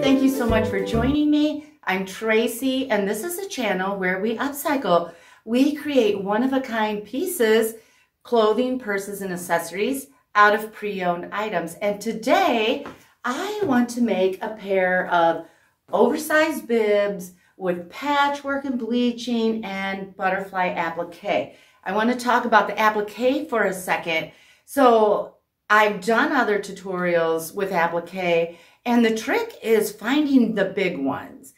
Thank you so much for joining me. I'm Tracy, and this is a channel where we upcycle. We create one-of-a-kind pieces, clothing, purses, and accessories out of pre-owned items. And today, I want to make a pair of oversized bibs with patchwork and bleaching and butterfly applique. I want to talk about the applique for a second. So I've done other tutorials with applique, and the trick is finding the big ones.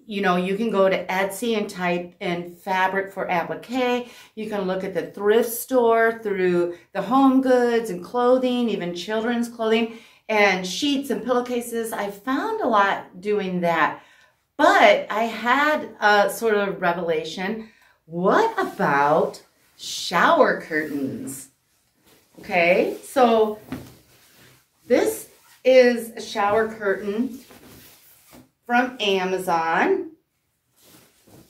You know, you can go to Etsy and type in fabric for applique. You can look at the thrift store through the home goods and clothing, even children's clothing, and sheets and pillowcases. I found a lot doing that. But I had a sort of revelation. What about shower curtains? Okay, so this is a shower curtain from Amazon,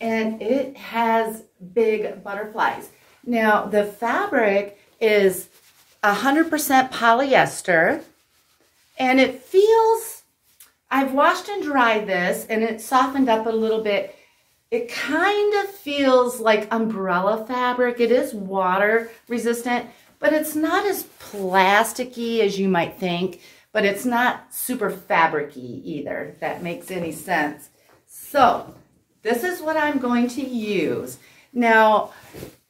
and it has big butterflies. Now, the fabric is 100% polyester, and it feels, I've washed and dried this, and it softened up a little bit. It kind of feels like umbrella fabric. It is water resistant, but it's not as plasticky as you might think, but it's not super fabric-y either, if that makes any sense. So this is what I'm going to use. Now,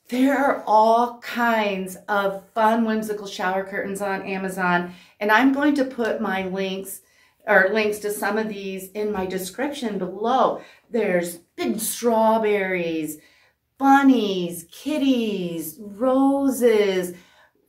there are all kinds of fun, whimsical shower curtains on Amazon, and I'm going to put my links to some of these in my description below. There's big strawberries, bunnies, kitties, roses,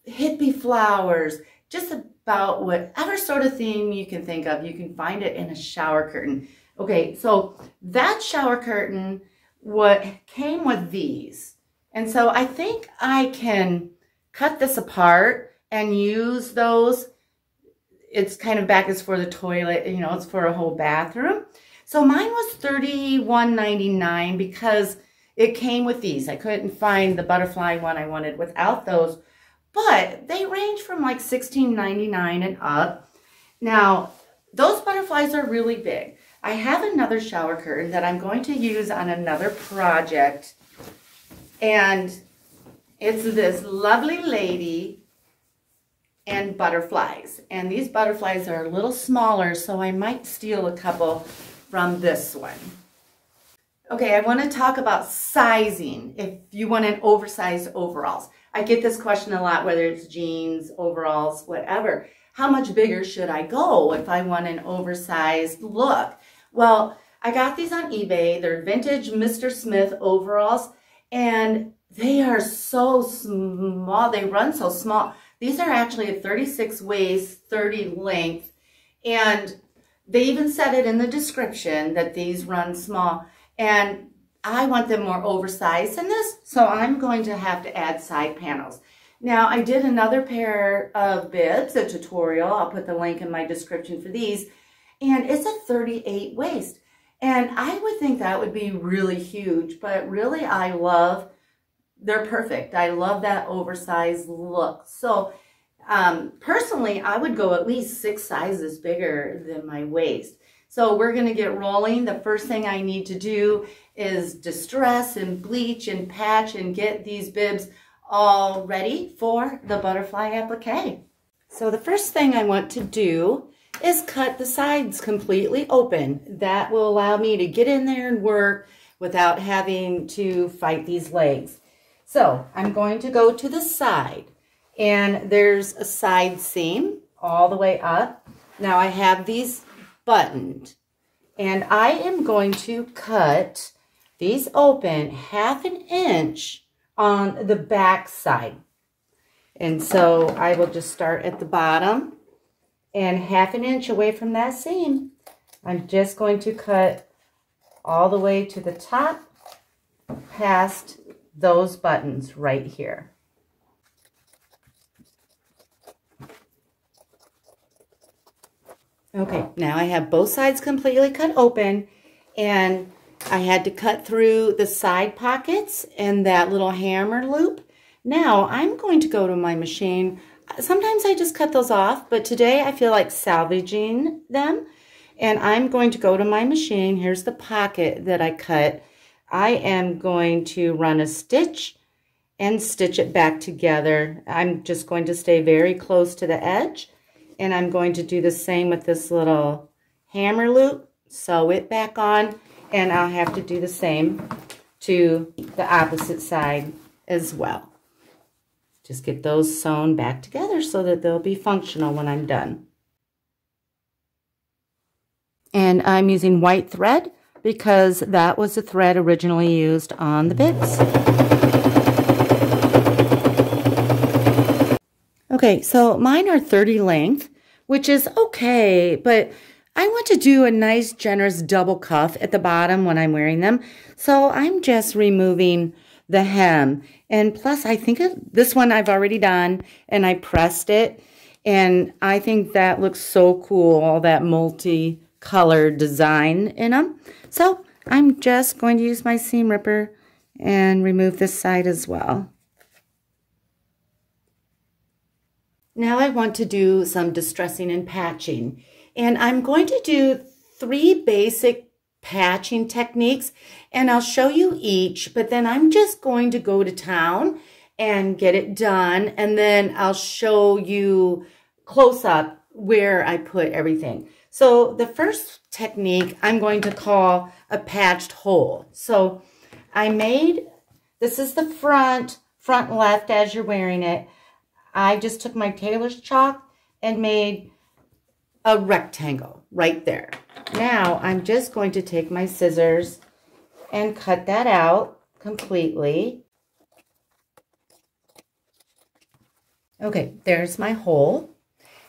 hippie flowers, just about whatever sort of theme you can think of. You can find it in a shower curtain. Okay, so that shower curtain, what came with these. And so I think I can cut this apart and use those. It's kind of back is for the toilet, you know, it's for a whole bathroom. So mine was $31.99 because it came with these. I couldn't find the butterfly one I wanted without those, but they range from like $16.99 and up. Now, those butterflies are really big. I have another shower curtain that I'm going to use on another project, and it's this lovely lady and butterflies. And these butterflies are a little smaller, so I might steal a couple from this one. Okay, I want to talk about sizing if you want an oversized overalls. I get this question a lot, whether it's jeans, overalls, whatever. How much bigger should I go if I want an oversized look? Well, I got these on eBay. They're vintage Mr. Smith overalls, and they are so small. They run so small. These are actually a 36 waist, 30 length, and they even said it in the description that these run small, and I want them more oversized than this, so I'm going to have to add side panels. Now, I did another pair of bibs, a tutorial. I'll put the link in my description for these, and it's a 38 waist, and I would think that would be really huge, but really they're perfect. I love that oversized look. So personally, I would go at least 6 sizes bigger than my waist. So we're going to get rolling. The first thing I need to do is distress and bleach and patch and get these bibs all ready for the butterfly applique. So the first thing I want to do is cut the sides completely open. That will allow me to get in there and work without having to fight these legs. So I'm going to go to the side, and there's a side seam all the way up. Now I have these buttoned, and I am going to cut these open 1/2 inch on the back side. And so I will just start at the bottom, and 1/2 inch away from that seam, I'm just going to cut all the way to the top past those buttons right here. Okay, now I have both sides completely cut open, and I had to cut through the side pockets and that little hammer loop. Now I'm going to go to my machine. Sometimes I just cut those off, but today I feel like salvaging them. And I'm going to go to my machine. Here's the pocket that I cut. I am going to run a stitch and stitch it back together. I'm just going to stay very close to the edge, and I'm going to do the same with this little hammer loop, sew it back on, and I'll have to do the same to the opposite side as well. Just get those sewn back together so that they'll be functional when I'm done. And I'm using white thread because that was the thread originally used on the bibs. Okay, so mine are 30 length, which is okay, but I want to do a nice generous double cuff at the bottom when I'm wearing them. So I'm just removing the hem. And plus I think this one I've already done and I pressed it. And I think that looks so cool, all that multi-colored design in them. So I'm just going to use my seam ripper and remove this side as well. Now I want to do some distressing and patching. And I'm going to do 3 basic patching techniques, and I'll show you each, but then I'm just going to go to town and get it done, and then I'll show you close up where I put everything. So the first technique I'm going to call a patched hole. So I made, this is the front left as you're wearing it. I just took my tailor's chalk and made a rectangle right there. Now I'm just going to take my scissors and cut that out completely. Okay, there's my hole.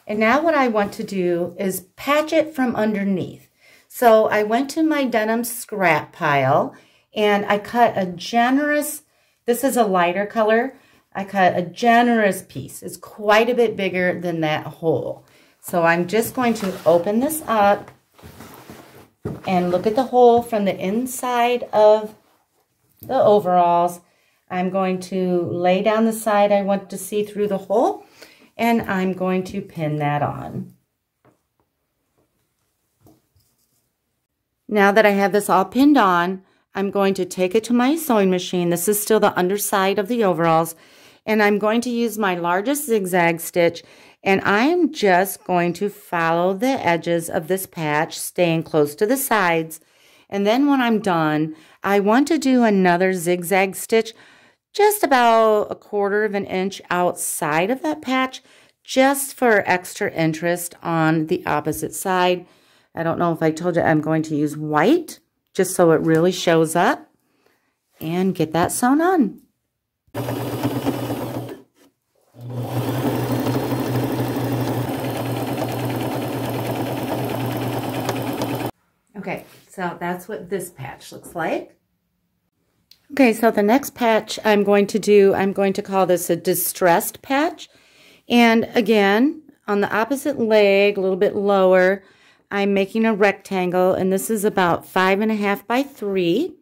And now what I want to do is patch it from underneath. So I went to my denim scrap pile and I cut a generous, this is a lighter color, I cut a generous piece. It's quite a bit bigger than that hole. So I'm just going to open this up and look at the hole from the inside of the overalls. I'm going to lay down the side I want to see through the hole, and I'm going to pin that on. Now that I have this all pinned on, I'm going to take it to my sewing machine. This is still the underside of the overalls, and I'm going to use my largest zigzag stitch, and I am just going to follow the edges of this patch, staying close to the sides. And then when I'm done, I want to do another zigzag stitch just about 1/4 of an inch outside of that patch, just for extra interest on the opposite side. I don't know if I told you I'm going to use white, just so it really shows up, and get that sewn on. Okay, so that's what this patch looks like. Okay, so the next patch I'm going to call this a distressed patch. And again, on the opposite leg, a little bit lower, I'm making a rectangle, and this is about 5.5 by 3.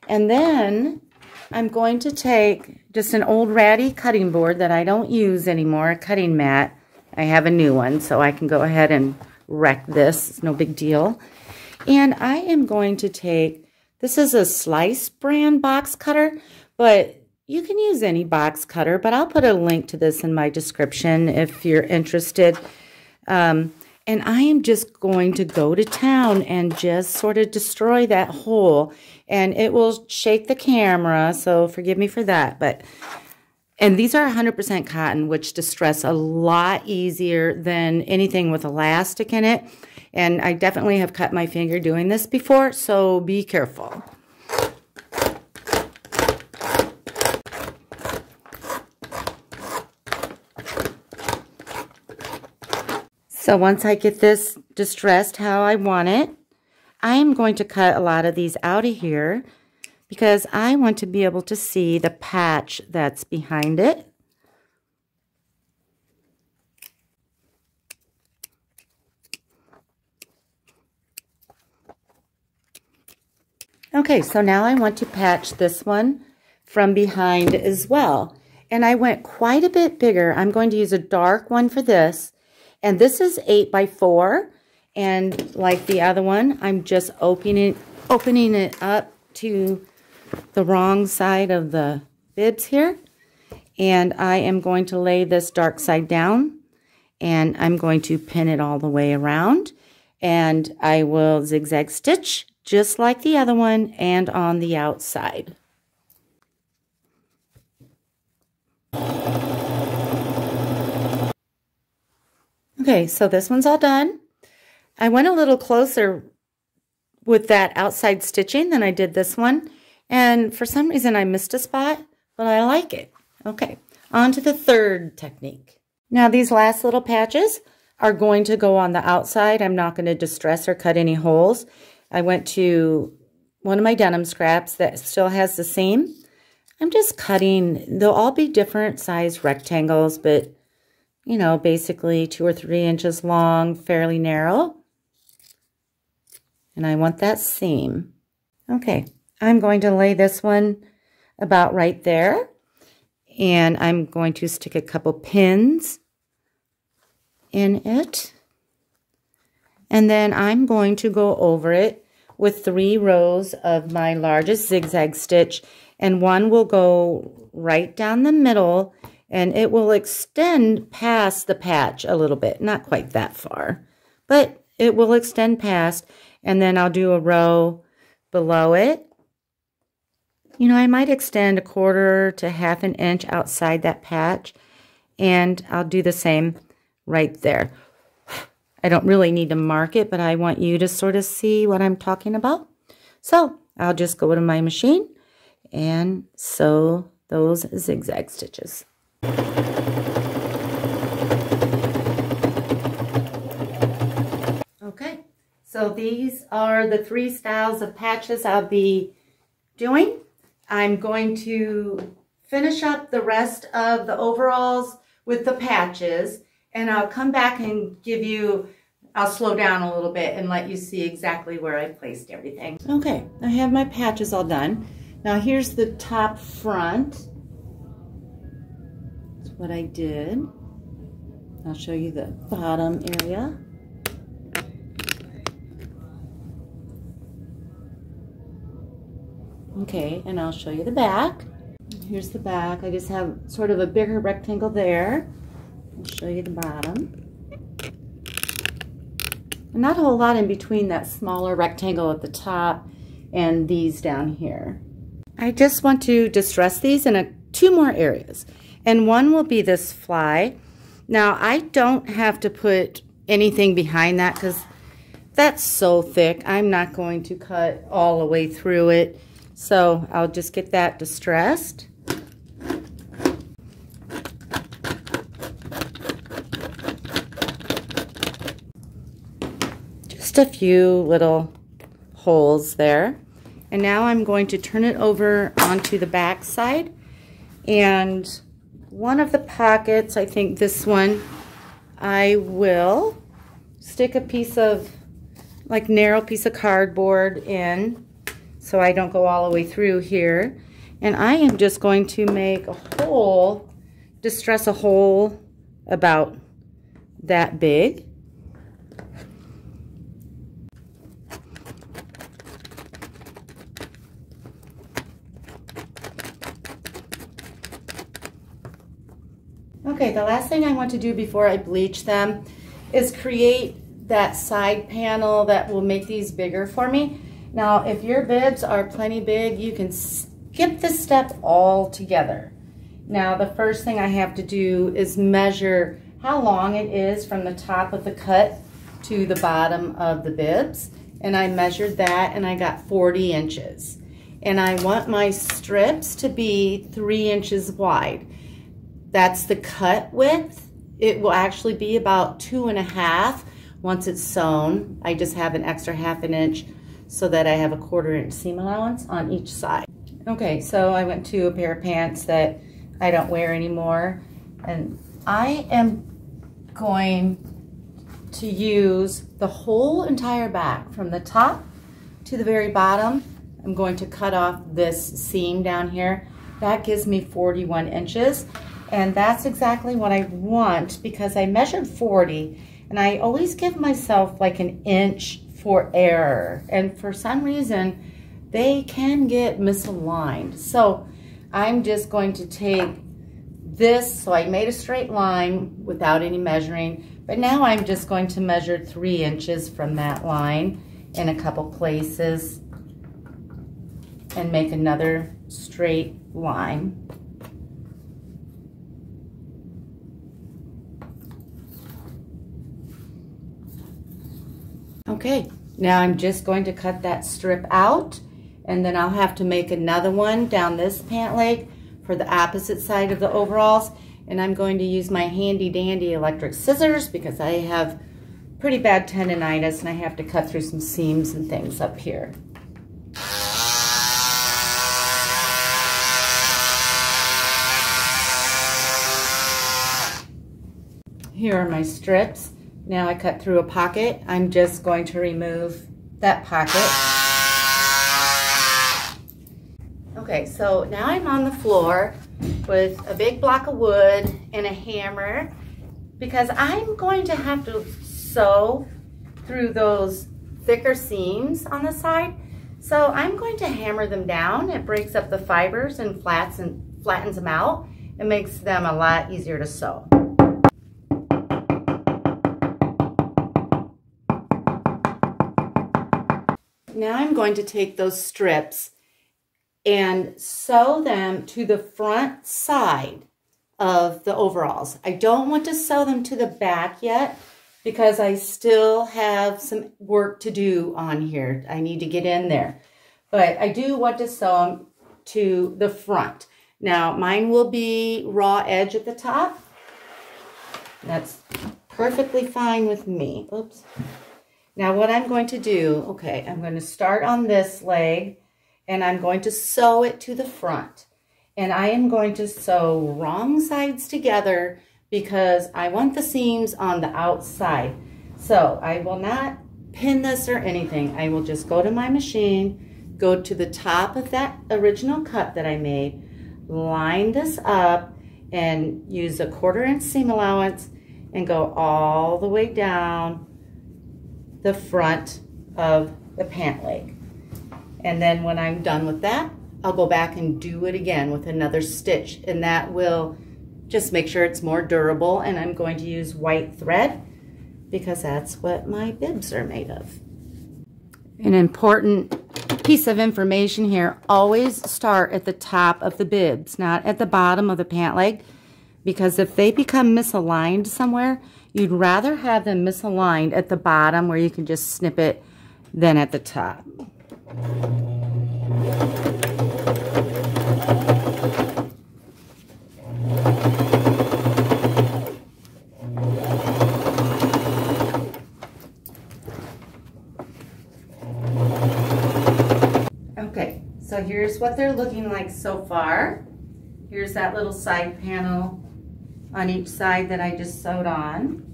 And then I'm going to take just an old ratty cutting board that I don't use anymore, a cutting mat. I have a new one, so I can go ahead and wreck this. It's no big deal. And I am going to take, this is a Slice brand box cutter, but you can use any box cutter, but I'll put a link to this in my description if you're interested. And I am just going to go to town and just sort of destroy that hole. And it will shake the camera, so forgive me for that. And these are 100% cotton, which distress a lot easier than anything with elastic in it. And I definitely have cut my finger doing this before, so be careful. So once I get this distressed how I want it, I am going to cut a lot of these out of here because I want to be able to see the patch that's behind it. Okay, so now I want to patch this one from behind as well. And I went quite a bit bigger. I'm going to use a dark one for this. And this is 8 by 4. And like the other one, I'm just opening it up to the wrong side of the bibs here. And I am going to lay this dark side down, and I'm going to pin it all the way around. And I will zigzag stitch just like the other one and on the outside. Okay, so this one's all done. I went a little closer with that outside stitching than I did this one. And for some reason I missed a spot, but I like it. Okay, on to the third technique. Now these last little patches are going to go on the outside. I'm not going to distress or cut any holes. I went to one of my denim scraps that still has the seam. I'm just cutting, they'll all be different size rectangles, but you know, basically 2 or 3 inches long, fairly narrow. And I want that seam. Okay, I'm going to lay this one about right there. And I'm going to stick a couple pins in it. And then I'm going to go over it with 3 rows of my largest zigzag stitch. And one will go right down the middle, and it will extend past the patch a little bit. Not quite that far, but it will extend past. And then I'll do a row below it. You know, I might extend 1/4 to 1/2 inch outside that patch, and I'll do the same right there. I don't really need to mark it, but I want you to sort of see what I'm talking about. So I'll just go to my machine and sew those zigzag stitches. Okay, so these are the 3 styles of patches I'll be doing. I'm going to finish up the rest of the overalls with the patches, and I'll come back and give you, I'll slow down a little bit and let you see exactly where I placed everything. Okay, I have my patches all done. Now here's the top front. That's what I did. I'll show you the bottom area. Okay, and I'll show you the back. Here's the back. I just have sort of a bigger rectangle there. I'll show you the bottom. And not a whole lot in between that smaller rectangle at the top and these down here. I just want to distress these in 2 more areas. And one will be this fly. Now, I don't have to put anything behind that because that's so thick. I'm not going to cut all the way through it. So I'll just get that distressed. Just a few little holes there. And now I'm going to turn it over onto the back side. And one of the pockets, I think this one, I will stick a piece of, like, narrow piece of cardboard in, so I don't go all the way through here. And I am just going to make a hole, distress a hole about that big. Okay, the last thing I want to do before I bleach them is create that side panel that will make these bigger for me. Now, if your bibs are plenty big, you can skip this step altogether. Now, the first thing I have to do is measure how long it is from the top of the cut to the bottom of the bibs. And I measured that, and I got 40 inches. And I want my strips to be 3 inches wide. That's the cut width. It will actually be about 2.5 once it's sewn. I just have an extra 1/2 inch so that I have a 1/4 inch seam allowance on each side. Okay, so I went to a pair of pants that I don't wear anymore, and I am going to use the whole entire back from the top to the very bottom. I'm going to cut off this seam down here. That gives me 41 inches, and that's exactly what I want because I measured 40, And I always give myself like an inch for error. And for some reason, they can get misaligned. So I'm just going to take this, so I made a straight line without any measuring, but now I'm just going to measure 3 inches from that line in a couple places and make another straight line. Okay, now I'm just going to cut that strip out, and then I'll have to make another one down this pant leg for the opposite side of the overalls. And I'm going to use my handy dandy electric scissors because I have pretty bad tendonitis and I have to cut through some seams and things up here. Here are my strips. Now I cut through a pocket. I'm just going to remove that pocket. Okay, so now I'm on the floor with a big block of wood and a hammer because I'm going to have to sew through those thicker seams on the side. So I'm going to hammer them down. It breaks up the fibers and flattens them out. It makes them a lot easier to sew. Now I'm going to take those strips and sew them to the front side of the overalls. I don't want to sew them to the back yet because I still have some work to do on here. I need to get in there. But I do want to sew them to the front. Now mine will be raw edge at the top. That's perfectly fine with me. Oops. Now what I'm going to do, okay, I'm going to start on this leg and I'm going to sew it to the front. And I am going to sew wrong sides together because I want the seams on the outside. So I will not pin this or anything. I will just go to my machine, go to the top of that original cut that I made, line this up and use a 1/4 inch seam allowance and go all the way down the front of the pant leg. And then when I'm done with that, I'll go back and do it again with another stitch, and that will just make sure it's more durable. And I'm going to use white thread because that's what my bibs are made of. An important piece of information here, always start at the top of the bibs, not at the bottom of the pant leg, because if they become misaligned somewhere, you'd rather have them misaligned at the bottom where you can just snip it than at the top. Okay, so here's what they're looking like so far. Here's that little side panel on each side that I just sewed on,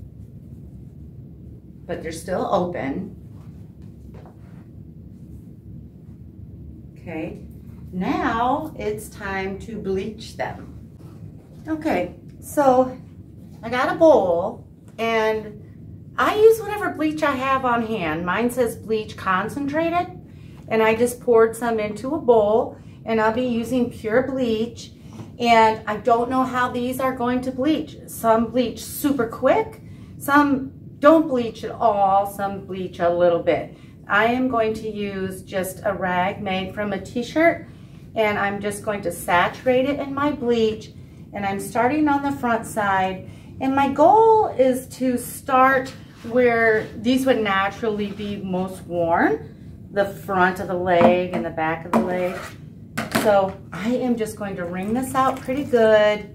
but they're still open. Okay, now it's time to bleach them. Okay, so I got a bowl and I use whatever bleach I have on hand. Mine says bleach concentrated, and I just poured some into a bowl, and I'll be using pure bleach. And I don't know how these are going to bleach. Some bleach super quick, some don't bleach at all, some bleach a little bit. I am going to use just a rag made from a t-shirt, and I'm just going to saturate it in my bleach, and I'm starting on the front side. And my goal is to start where these would naturally be most worn, the front of the leg and the back of the leg. So I am just going to wring this out pretty good.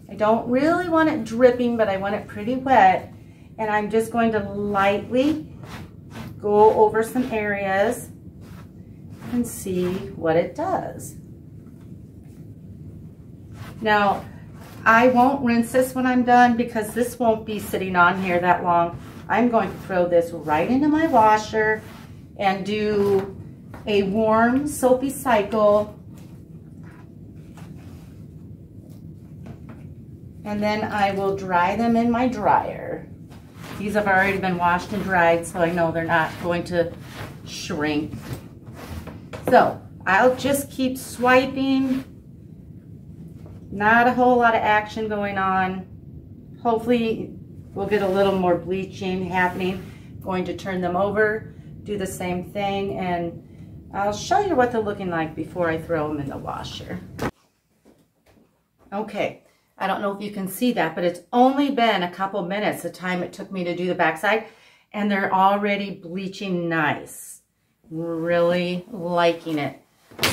I don't really want it dripping, but I want it pretty wet. And I'm just going to lightly go over some areas and see what it does. Now, I won't rinse this when I'm done because this won't be sitting on here that long. I'm going to throw this right into my washer and do a warm soapy cycle. And then I will dry them in my dryer. These have already been washed and dried, so I know they're not going to shrink. So I'll just keep swiping. Not a whole lot of action going on. Hopefully we'll get a little more bleaching happening. Going to turn them over, do the same thing, and I'll show you what they're looking like before I throw them in the washer. Okay, I don't know if you can see that, but it's only been a couple minutes the time it took me to do the backside, and they're already bleaching nice. Really liking it.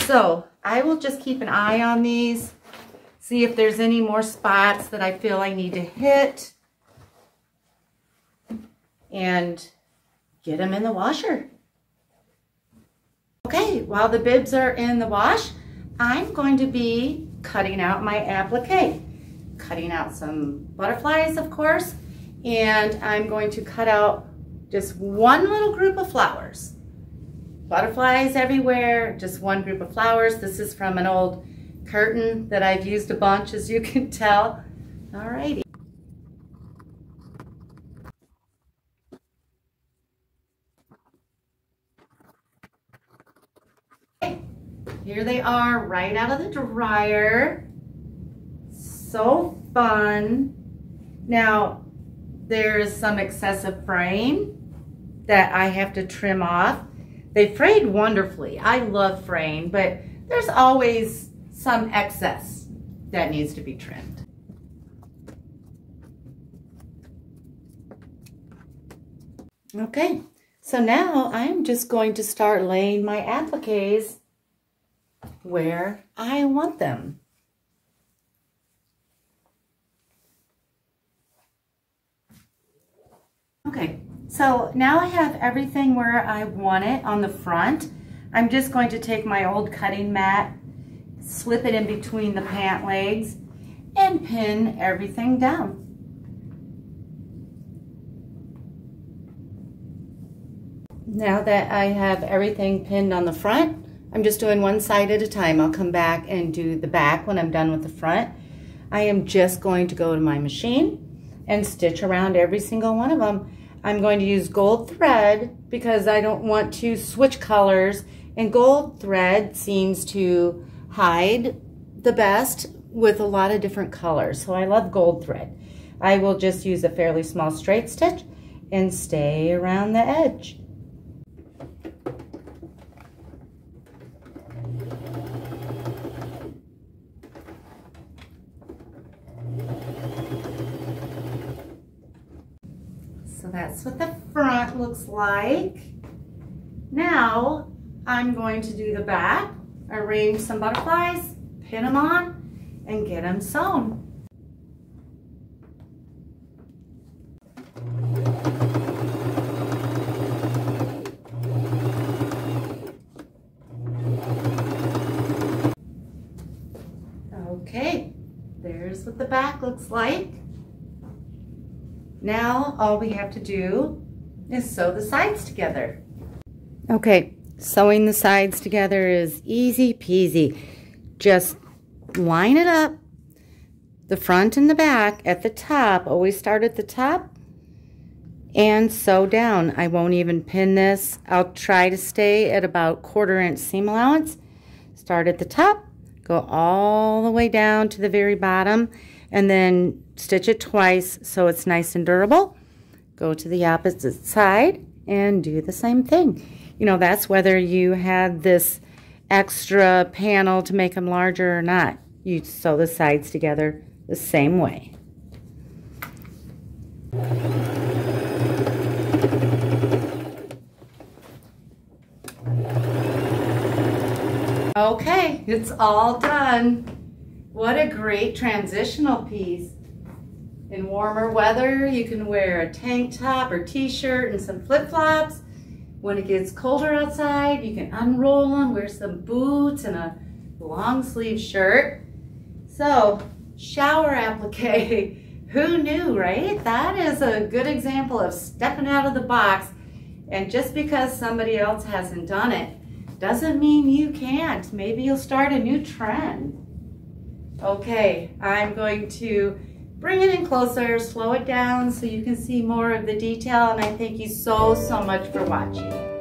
So I will just keep an eye on these, see if there's any more spots that I feel I need to hit, and get them in the washer. Okay, while the bibs are in the wash, I'm going to be cutting out my applique. Cutting out some butterflies, of course, and I'm going to cut out just one little group of flowers. Butterflies everywhere, just one group of flowers. This is from an old curtain that I've used a bunch, as you can tell. Alrighty. Here they are right out of the dryer. So fun. Now, there's some excessive fraying that I have to trim off. They frayed wonderfully. I love fraying, but there's always some excess that needs to be trimmed. Okay, so now I'm just going to start laying my appliques where I want them. Okay, so now I have everything where I want it on the front. I'm just going to take my old cutting mat, slip it in between the pant legs, and pin everything down. Now that I have everything pinned on the front, I'm just doing one side at a time. I'll come back and do the back when I'm done with the front. I am just going to go to my machine and stitch around every single one of them. I'm going to use gold thread because I don't want to switch colors, and gold thread seems to hide the best with a lot of different colors. So I love gold thread. I will just use a fairly small straight stitch and stay around the edge. So that's what the front looks like. Now I'm going to do the back, arrange some butterflies, pin them on, and get them sewn. Okay, there's what the back looks like. Now all we have to do is sew the sides together. Okay, sewing the sides together is easy peasy. Just line it up, the front and the back at the top. Always start at the top and sew down. I won't even pin this. I'll try to stay at about 1/4 inch seam allowance. Start at the top, go all the way down to the very bottom, and then stitch it twice so it's nice and durable. Go to the opposite side and do the same thing. You know, that's whether you had this extra panel to make them larger or not. You sew the sides together the same way. Okay, it's all done. What a great transitional piece. In warmer weather, you can wear a tank top or t-shirt and some flip-flops. When it gets colder outside, you can unroll them, wear some boots and a long sleeve shirt. So, shower applique. Who knew, right? That is a good example of stepping out of the box. And just because somebody else hasn't done it, doesn't mean you can't. Maybe you'll start a new trend. Okay, I'm going to bring it in closer, slow it down so you can see more of the detail, and I thank you so much for watching.